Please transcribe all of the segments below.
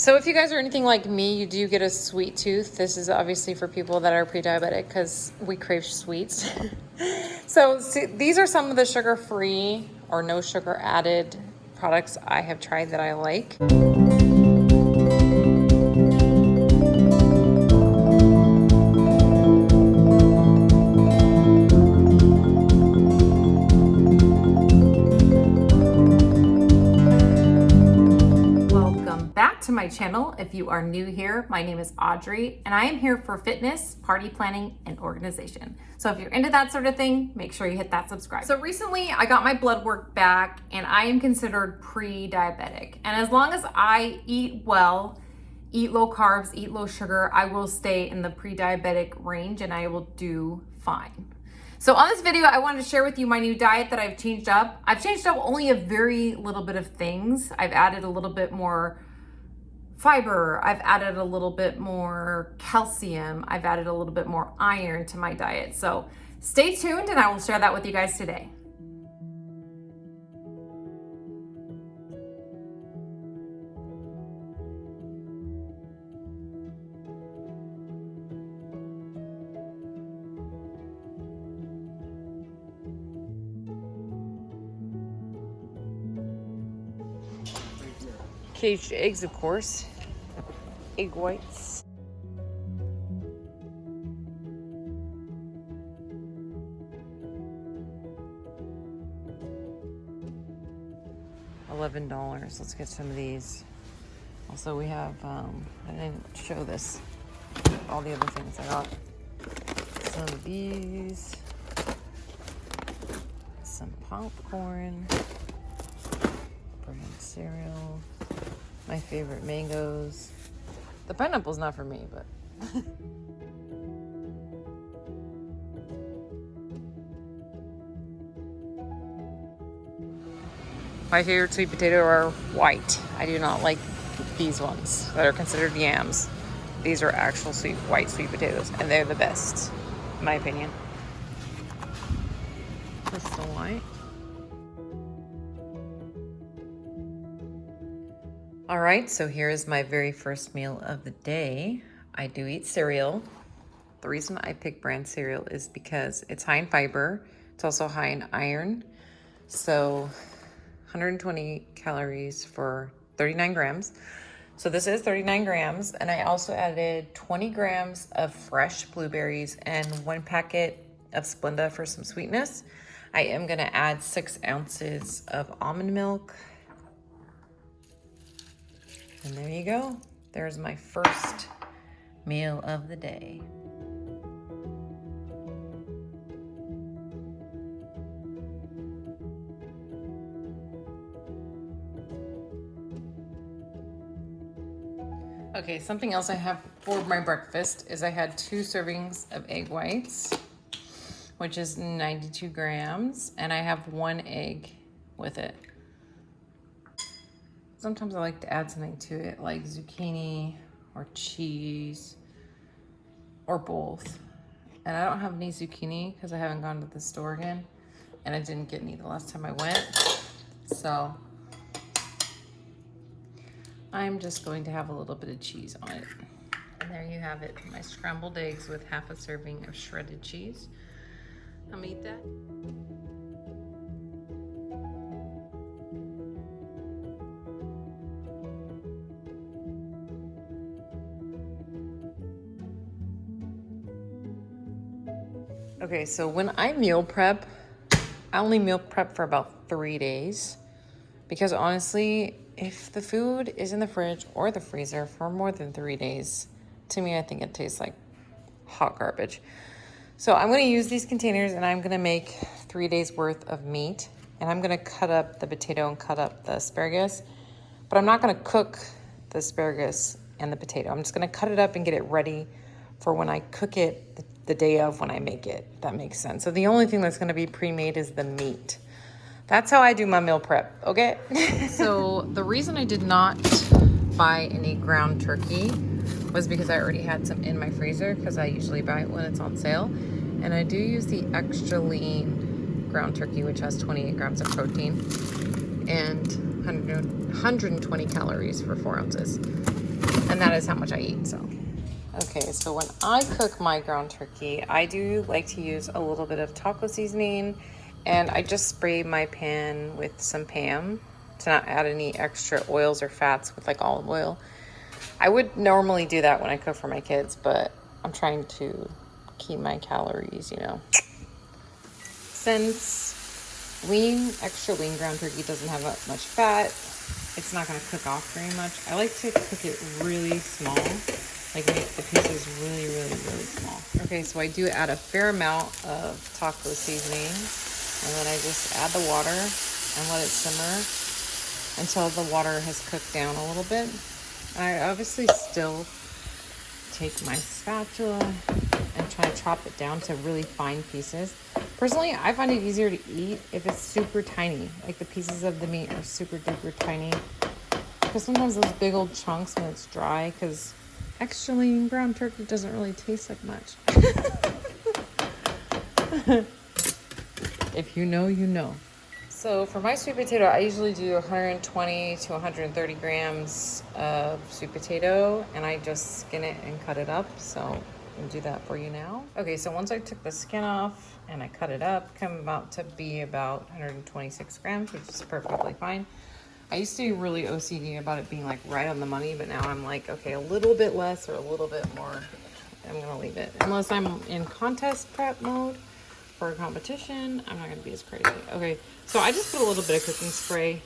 So if you guys are anything like me, you do get a sweet tooth. This is obviously for people that are pre-diabetic because we crave sweets. So see, these are some of the sugar-free or no sugar added products I have tried that I like. Back to my channel. If you are new here, my name is Audrey and I am here for fitness, party planning, and organization. So if you're into that sort of thing, make sure you hit that subscribe. So recently I got my blood work back and I am considered pre-diabetic. And as long as I eat well, eat low carbs, eat low sugar, I will stay in the pre-diabetic range and I will do fine. So on this video, I wanted to share with you my new diet that I've changed up. I've changed up only a very little bit of things. I've added a little bit more fiber, I've added a little bit more calcium, I've added a little bit more iron to my diet. So stay tuned and I will share that with you guys today. Caged eggs, of course. Egg whites. $11. Let's get some of these. Also, we have, I didn't show this, all the other things I got. Some of these. Some popcorn. Bread cereal. My favorite mangoes. The pineapple's not for me, but. My favorite sweet potato are white. I do not like these ones that are considered yams. These are actual white sweet potatoes, and they're the best, in my opinion. Crystal white. All right, so here's my very first meal of the day. I do eat cereal. The reason I pick brand cereal is because it's high in fiber. It's also high in iron. So 120 calories for 39 grams. So this is 39 grams. And I also added 20 grams of fresh blueberries and 1 packet of Splenda for some sweetness. I am gonna add 6 ounces of almond milk. And there you go. There's my first meal of the day. Okay, something else I have for my breakfast is I had 2 servings of egg whites, which is 92 grams, and I have 1 egg with it. Sometimes I like to add something to it, like zucchini or cheese or both. And I don't have any zucchini because I haven't gone to the store again. And I didn't get any the last time I went. So I'm just going to have a little bit of cheese on it. And there you have it, my scrambled eggs with half a serving of shredded cheese. I'm gonna eat that. Okay, so when I meal prep, I only meal prep for about 3 days because honestly, if the food is in the fridge or the freezer for more than 3 days, to me, I think it tastes like hot garbage. So I'm gonna use these containers and I'm gonna make 3 days worth of meat, and I'm gonna cut up the potato and cut up the asparagus, but I'm not gonna cook the asparagus and the potato. I'm just gonna cut it up and get it ready for when I cook it the day of when I make it, if that makes sense. So the only thing that's gonna be pre-made is the meat. That's how I do my meal prep, okay? So the reason I did not buy any ground turkey was because I already had some in my freezer because I usually buy it when it's on sale. And I do use the extra lean ground turkey, which has 28 grams of protein. And 120 calories for 4 ounces. And that is how much I eat, so. Okay, so when I cook my ground turkey, I do like to use a little bit of taco seasoning, and I just spray my pan with some Pam to not add any extra oils or fats with like olive oil. I would normally do that when I cook for my kids, but I'm trying to keep my calories, you know. Since extra lean ground turkey doesn't have that much fat, it's not going to cook off very much. I like to cook it really small, like make the pieces really, really, really small. Okay, so I do add a fair amount of taco seasoning, and then I just add the water and let it simmer until the water has cooked down a little bit. And I obviously still take my spatula and try to chop it down to really fine pieces. Personally, I find it easier to eat if it's super tiny. Like the pieces of the meat are super duper tiny. Because sometimes those big old chunks when it's dry, because extra lean ground turkey doesn't really taste like much. If you know, you know. So for my sweet potato, I usually do 120 to 130 grams of sweet potato, and I just skin it and cut it up. So I'll do that for you now. Okay, so once I took the skin off and I cut it up, come out to be about 126 grams, which is perfectly fine. I used to be really OCD about it being like right on the money, but now I'm like, okay, a little bit less or a little bit more, I'm gonna leave it. Unless I'm in contest prep mode for a competition, I'm not gonna be as crazy. Okay, so I just put a little bit of cooking spray,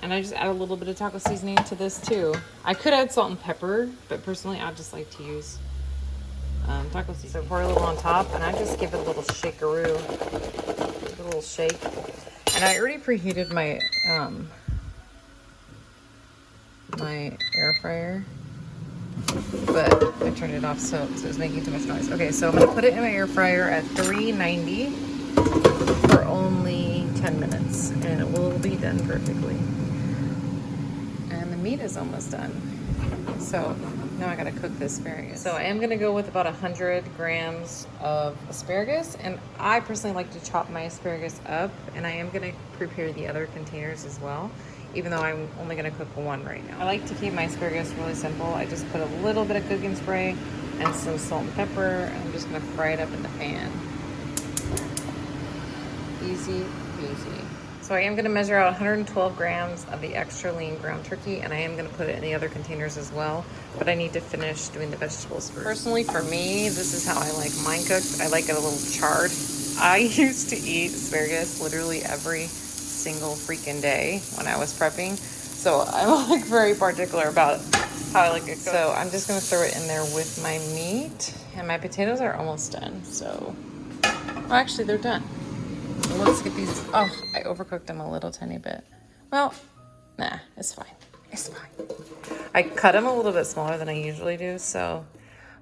and I just add a little bit of taco seasoning to this too. I could add salt and pepper, but personally I just like to use taco seasoning. So pour a little on top, and I just give it a little shakeroo, a little shake. And I already preheated my my air fryer, but I turned it off so it was making too much noise. Okay, so I'm gonna put it in my air fryer at 390 for only 10 minutes, and it will be done perfectly. And the meat is almost done. So now I gotta cook the asparagus. So I am gonna go with about 100 grams of asparagus, and I personally like to chop my asparagus up, and I am gonna prepare the other containers as well, even though I'm only gonna cook one right now. I like to keep my asparagus really simple. I just put a little bit of cooking spray and some salt and pepper, and I'm just gonna fry it up in the pan. Easy peasy. So I am gonna measure out 112 grams of the extra lean ground turkey, and I am gonna put it in the other containers as well, but I need to finish doing the vegetables first. Personally, for me, this is how I like mine cooked. I like it a little charred. I used to eat asparagus literally every single freaking day when I was prepping, so I'm like very particular about how I like it cooked. So I'm just gonna throw it in there with my meat, and my potatoes are almost done, so, well, actually they're done. Let's get these. Oh, I overcooked them a little tiny bit. Well, nah, it's fine. It's fine. I cut them a little bit smaller than I usually do, so.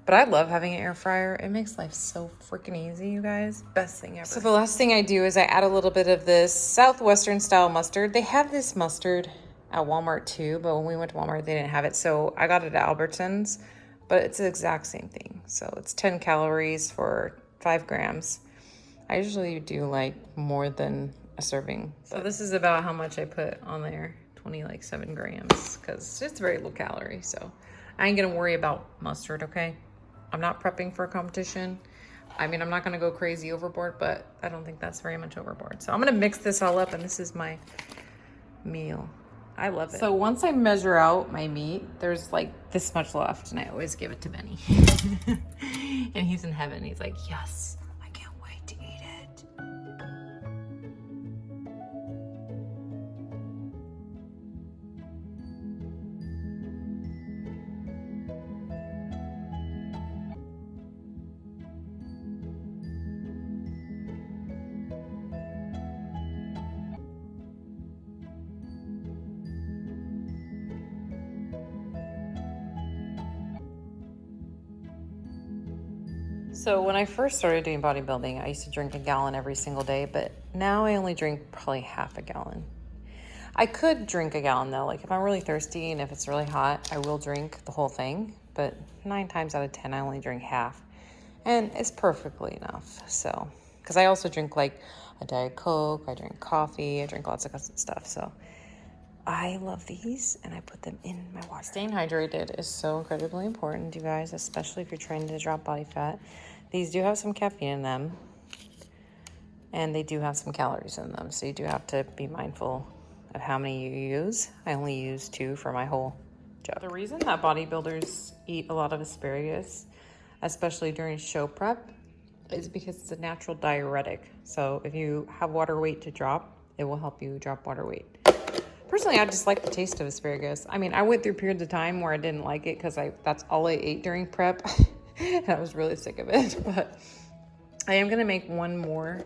But I love having an air fryer. It makes life so freaking easy, you guys. Best thing ever. So the last thing I do is I add a little bit of this Southwestern style mustard. They have this mustard at Walmart too, but when we went to Walmart, they didn't have it. So I got it at Albertsons, but it's the exact same thing. So it's 10 calories for 5 grams. I usually do like more than a serving. So this is about how much I put on there, 27 grams, because it's very low calorie. So I ain't gonna worry about mustard, okay? I'm not prepping for a competition. I mean, I'm not gonna go crazy overboard, but I don't think that's very much overboard. So I'm gonna mix this all up, and this is my meal. I love it. So once I measure out my meat, there's like this much left, and I always give it to Benny. And he's in heaven. He's like, yes. So when I first started doing bodybuilding, I used to drink a gallon every single day, but now I only drink probably half a gallon. I could drink a gallon though, like if I'm really thirsty and if it's really hot, I will drink the whole thing, but 9 times out of 10, I only drink half. And it's perfectly enough, so. Because I also drink like a Diet Coke, I drink coffee, I drink lots of stuff, so I love these, and I put them in my water. Staying hydrated is so incredibly important, you guys, especially if you're trying to drop body fat. These do have some caffeine in them, and they do have some calories in them, so you do have to be mindful of how many you use. I only use 2 for my whole jug. The reason that bodybuilders eat a lot of asparagus, especially during show prep, is because it's a natural diuretic. So if you have water weight to drop, it will help you drop water weight. Personally, I just like the taste of asparagus. I mean, I went through periods of time where I didn't like it because that's all I ate during prep. And I was really sick of it. But I am gonna make one more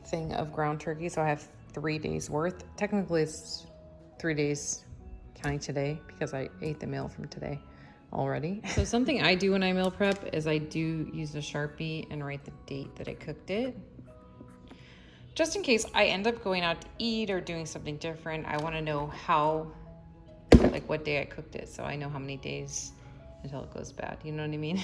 thing of ground turkey. So I have 3 days worth. Technically it's 3 days counting today because I ate the meal from today already. So something I do when I meal prep is I do use a Sharpie and write the date that I cooked it. Just in case I end up going out to eat or doing something different, I want to know what day I cooked it, so I know how many days until it goes bad. You know what I mean?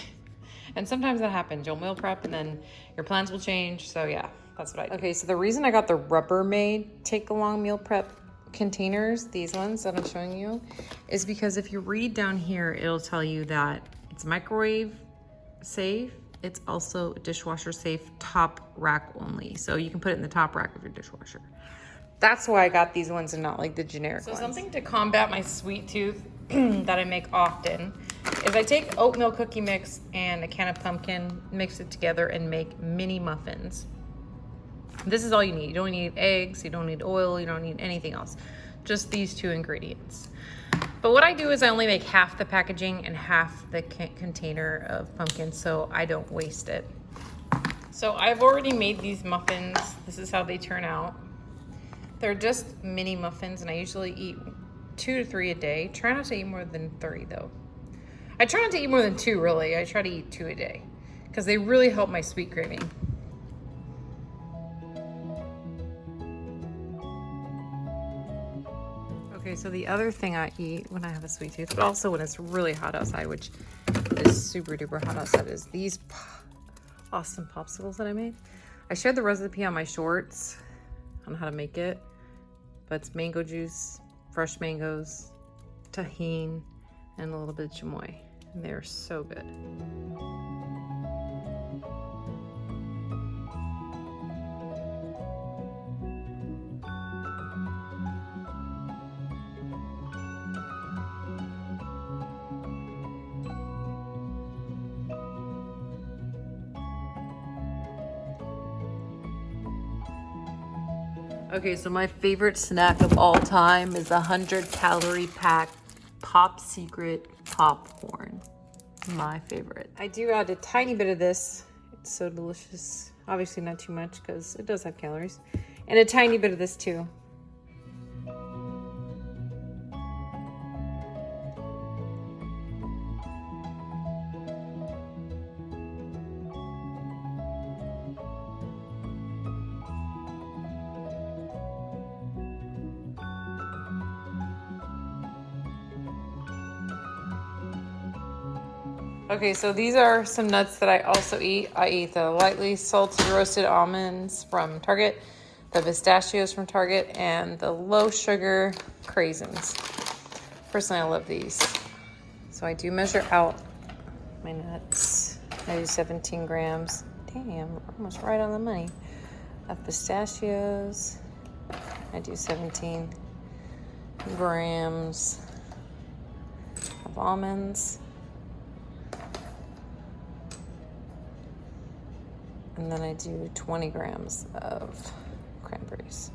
And sometimes that happens. You'll meal prep and then your plans will change. So yeah, that's what I do. Okay, so the reason I got the Rubbermaid take-along meal prep containers, these ones that I'm showing you, is because if you read down here, it'll tell you that it's microwave safe. It's also dishwasher safe, top rack only. So you can put it in the top rack of your dishwasher. That's why I got these ones and not like the generic ones. So something to combat my sweet tooth that I make often is I take oatmeal cookie mix and a can of pumpkin, mix it together and make mini muffins. This is all you need. You don't need eggs, you don't need oil, you don't need anything else. Just these 2 ingredients. But what I do is I only make half the packaging and half the container of pumpkin so I don't waste it. So I've already made these muffins. This is how they turn out. They're just mini muffins and I usually eat 2 to 3 a day. Try not to eat more than 3 though. I try not to eat more than 2 really. I try to eat 2 a day because they really help my sweet craving. Okay, so the other thing I eat when I have a sweet tooth, but also when it's really hot outside, which is super duper hot outside, is these awesome popsicles that I made. I shared the recipe on my shorts on how to make it, but it's mango juice, fresh mangoes, tahini, and a little bit of chamoy. And they're so good. Okay, so my favorite snack of all time is 100-calorie pack Pop Secret popcorn. My favorite. I do add a tiny bit of this. It's so delicious. Obviously not too much because it does have calories. And a tiny bit of this too. Okay, so these are some nuts that I also eat. I eat the lightly salted roasted almonds from Target, the pistachios from Target, and the low sugar craisins. Personally, I love these. So I do measure out my nuts. I do 17 grams. Damn, almost right on the money. Of pistachios. I do 17 grams of almonds. And then I do 20 grams of cranberries.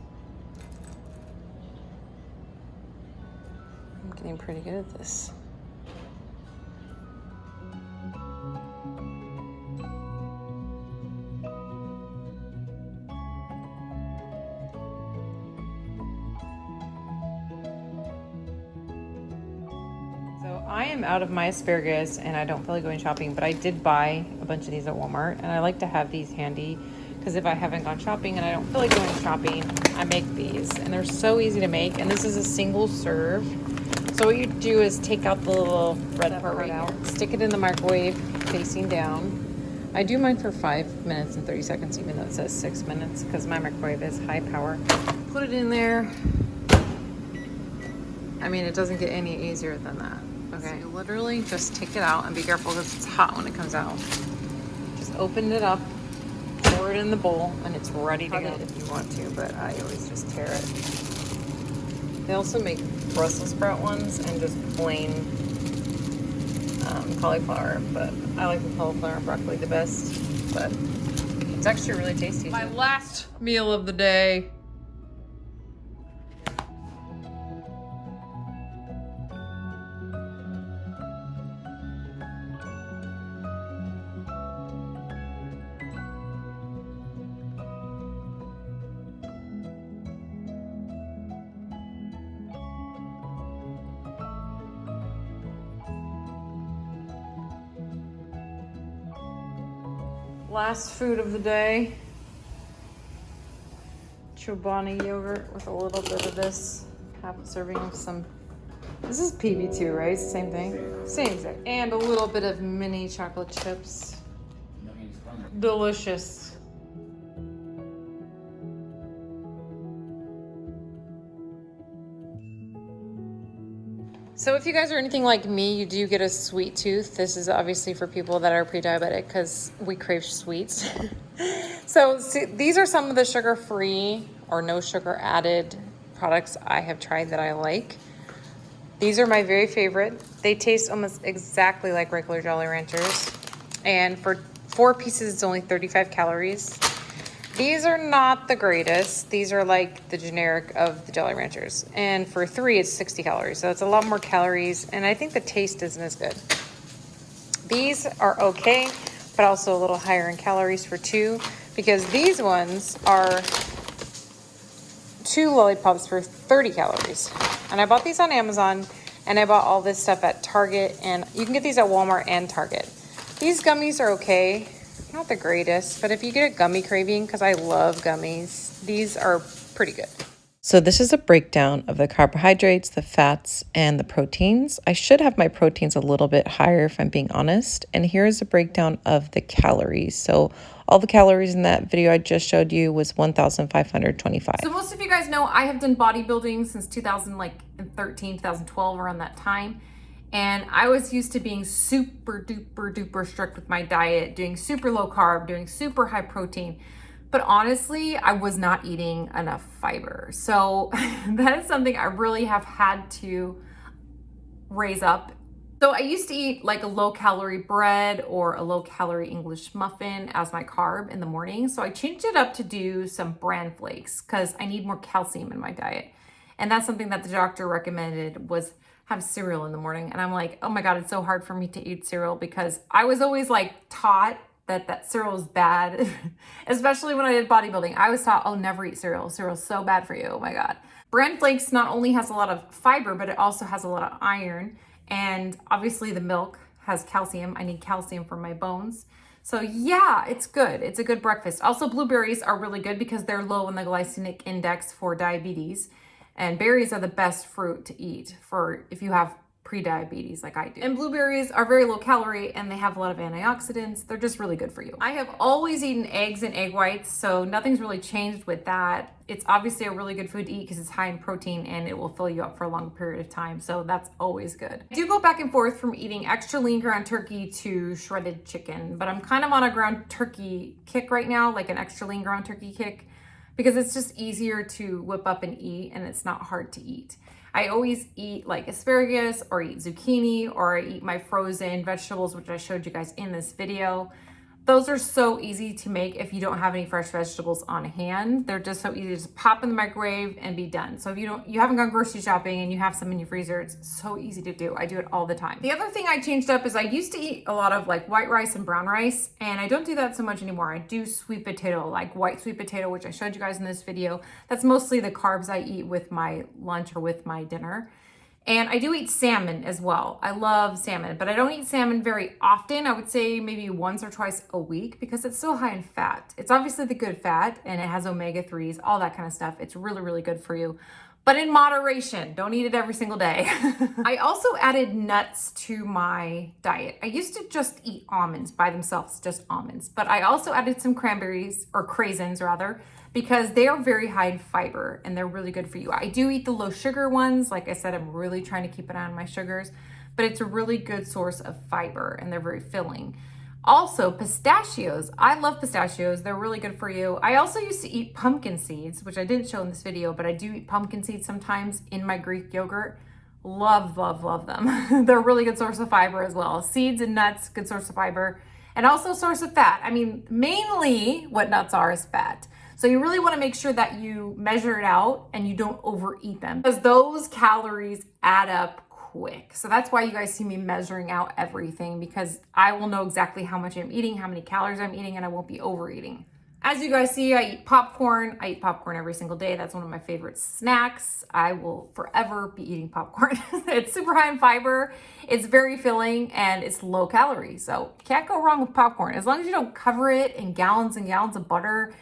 I'm getting pretty good at this. I am out of my asparagus and I don't feel like going shopping, but I did buy a bunch of these at Walmart and I like to have these handy because if I haven't gone shopping and I don't feel like going shopping, I make these and they're so easy to make. And this is a single serve. So what you do is take out the little red part right out, stick it in the microwave facing down. I do mine for 5 minutes and 30 seconds, even though it says 6 minutes because my microwave is high power. Put it in there I mean, it doesn't get any easier than that. Okay, so literally just take it out and be careful because it's hot when it comes out. Just open it up, pour it in the bowl, and it's ready to go if you want to, but I always just tear it. They also make Brussels sprout ones and just plain cauliflower, but I like the cauliflower and broccoli the best, but it's actually really tasty. My last meal of the day. Last food of the day, Chobani yogurt with a little bit of this. Half a serving of some, this is PB2, right? It's the same thing? Same exact. And a little bit of mini chocolate chips. Delicious. So if you guys are anything like me, you do get a sweet tooth. This is obviously for people that are pre-diabetic because we crave sweets. So see, these are some of the sugar-free or no sugar added products I have tried that I like. These are my very favorite. They taste almost exactly like regular Jolly Ranchers. And for 4 pieces, it's only 35 calories. These are not the greatest. These are like the generic of the Jolly Ranchers. And for 3, it's 60 calories. So it's a lot more calories. And I think the taste isn't as good. These are okay, but also a little higher in calories for 2. Because these ones are 2 lollipops for 30 calories. And I bought these on Amazon. And I bought all this stuff at Target. And you can get these at Walmart and Target. These gummies are okay. Not the greatest, but if you get a gummy craving, because I love gummies, these are pretty good. So this is a breakdown of the carbohydrates, the fats, and the proteins. I should have my proteins a little bit higher if I'm being honest. And here's a breakdown of the calories. So all the calories in that video I just showed you was 1,525. So most of you guys know I have done bodybuilding since 2013, 2012, around that time. And I was used to being super duper duper strict with my diet, doing super low carb, doing super high protein. But honestly, I was not eating enough fiber. So that is something I really have had to raise up. So I used to eat like a low calorie bread or a low calorie English muffin as my carb in the morning. So I changed it up to do some bran flakes because I need more calcium in my diet. And that's something that the doctor recommended, was have cereal in the morning. And I'm like, oh my God, it's so hard for me to eat cereal because I was always like taught that cereal is bad, especially when I did bodybuilding. I was taught, oh, never eat cereal. Cereal's so bad for you. Oh my God. Bran flakes not only has a lot of fiber, but it also has a lot of iron. And obviously the milk has calcium. I need calcium for my bones. So yeah, it's good. It's a good breakfast. Also, blueberries are really good because they're low in the glycemic index for diabetes. And berries are the best fruit to eat for if you have pre-diabetes like I do. And blueberries are very low calorie and they have a lot of antioxidants. They're just really good for you. I have always eaten eggs and egg whites, so nothing's really changed with that. It's obviously a really good food to eat because it's high in protein and it will fill you up for a long period of time. So that's always good. I do go back and forth from eating extra lean ground turkey to shredded chicken, but I'm kind of on a ground turkey kick right now, like an extra lean ground turkey kick, because it's just easier to whip up and eat and it's not hard to eat. I always eat like asparagus or eat zucchini, or I eat my frozen vegetables, which I showed you guys in this video. Those are so easy to make if you don't have any fresh vegetables on hand. They're just so easy to just pop in the microwave and be done. So if you haven't gone grocery shopping and you have some in your freezer, it's so easy to do. I do it all the time. The other thing I changed up is I used to eat a lot of like white rice and brown rice, and I don't do that so much anymore. I do sweet potato, like white sweet potato, which I showed you guys in this video. That's mostly the carbs I eat with my lunch or with my dinner. And I do eat salmon as well. I love salmon, but I don't eat salmon very often. I would say maybe once or twice a week because it's so high in fat. It's obviously the good fat and it has omega-3s, all that kind of stuff. It's really, really good for you. but in moderation. Don't eat it every single day. I also added nuts to my diet. I used to just eat almonds by themselves, just almonds, but I also added some cranberries, or craisins rather, because they are very high in fiber and they're really good for you. I do eat the low sugar ones. Like I said, I'm really trying to keep an eye on my sugars, but it's a really good source of fiber and they're very filling. Also, pistachios. I love pistachios. They're really good for you. I also used to eat pumpkin seeds, which I didn't show in this video, but I do eat pumpkin seeds sometimes in my Greek yogurt. Love, love, love them. They're a really good source of fiber as well. Seeds and nuts, good source of fiber, and also a source of fat. I mean, mainly what nuts are is fat. So you really want to make sure that you measure it out and you don't overeat them, because those calories add up quick. So that's why you guys see me measuring out everything, because I will know exactly how much I'm eating, how many calories I'm eating, and I won't be overeating. As you guys see, I eat popcorn. I eat popcorn every single day. That's one of my favorite snacks. I will forever be eating popcorn. It's super high in fiber. It's very filling and it's low calorie. So can't go wrong with popcorn. As long as you don't cover it in gallons and gallons of butter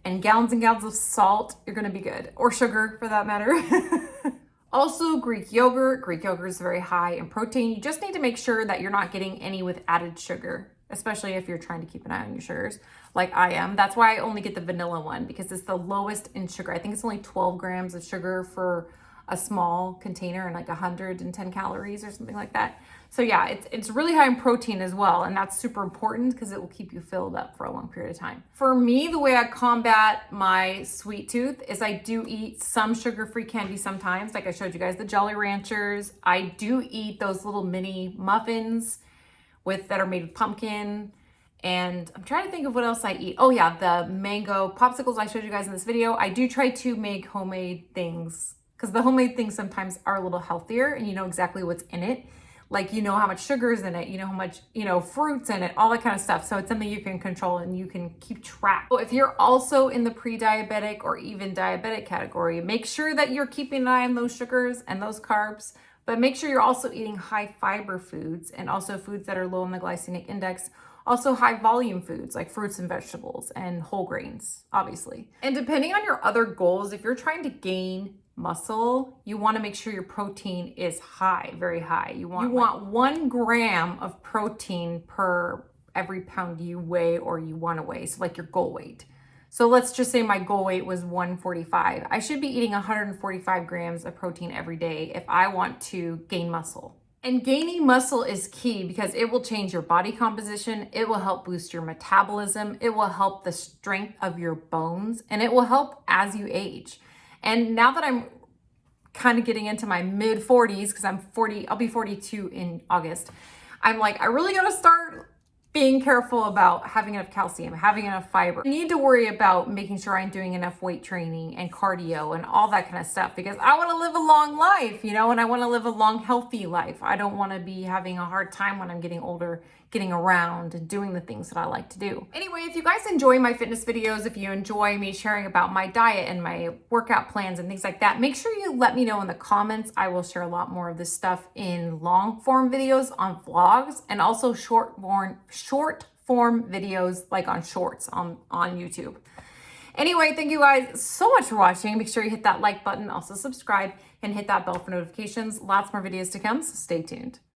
and gallons of salt, you're gonna be good. Or sugar for that matter. Also, Greek yogurt. Greek yogurt is very high in protein. You just need to make sure that you're not getting any with added sugar, especially if you're trying to keep an eye on your sugars like I am. That's why I only get the vanilla one, because it's the lowest in sugar. I think it's only 12 grams of sugar for a small container and like 110 calories or something like that. So yeah, it's really high in protein as well. And that's super important because it will keep you filled up for a long period of time. For me, the way I combat my sweet tooth is I do eat some sugar-free candy sometimes. Like I showed you guys the Jolly Ranchers. I do eat those little mini muffins that are made with pumpkin. And I'm trying to think of what else I eat. Oh yeah, the mango popsicles I showed you guys in this video. I do try to make homemade things, because the homemade things sometimes are a little healthier and you know exactly what's in it. Like, you know how much sugar is in it, you know how much, fruits in it, all that kind of stuff. So it's something you can control and you can keep track. So if you're also in the pre-diabetic or even diabetic category, make sure that you're keeping an eye on those sugars and those carbs, but make sure you're also eating high fiber foods and also foods that are low in the glycemic index. Also high volume foods like fruits and vegetables and whole grains, obviously. And depending on your other goals, if you're trying to gain muscle, you want to make sure your protein is high, very high. You want 1 gram of protein per every pound you weigh or you want to weigh. So like your goal weight. So let's just say my goal weight was 145. I should be eating 145 grams of protein every day if I want to gain muscle. And gaining muscle is key because it will change your body composition. It will help boost your metabolism. It will help the strength of your bones, and it will help as you age. And now that I'm kind of getting into my mid 40s, because I'll be 42 in August, I'm like, I really got to start being careful about having enough calcium, having enough fiber. I need to worry about making sure I'm doing enough weight training and cardio and all that kind of stuff, because I want to live a long life, and I want to live a long, healthy life. I don't want to be having a hard time when I'm getting older, getting around and doing the things that I like to do. Anyway, if you guys enjoy my fitness videos, if you enjoy me sharing about my diet and my workout plans and things like that, make sure you let me know in the comments. I will share a lot more of this stuff in long form videos on vlogs, and also short form videos like on shorts on YouTube. Anyway, thank you guys so much for watching. Make sure you hit that like button, also subscribe, and hit that bell for notifications. Lots more videos to come, so stay tuned.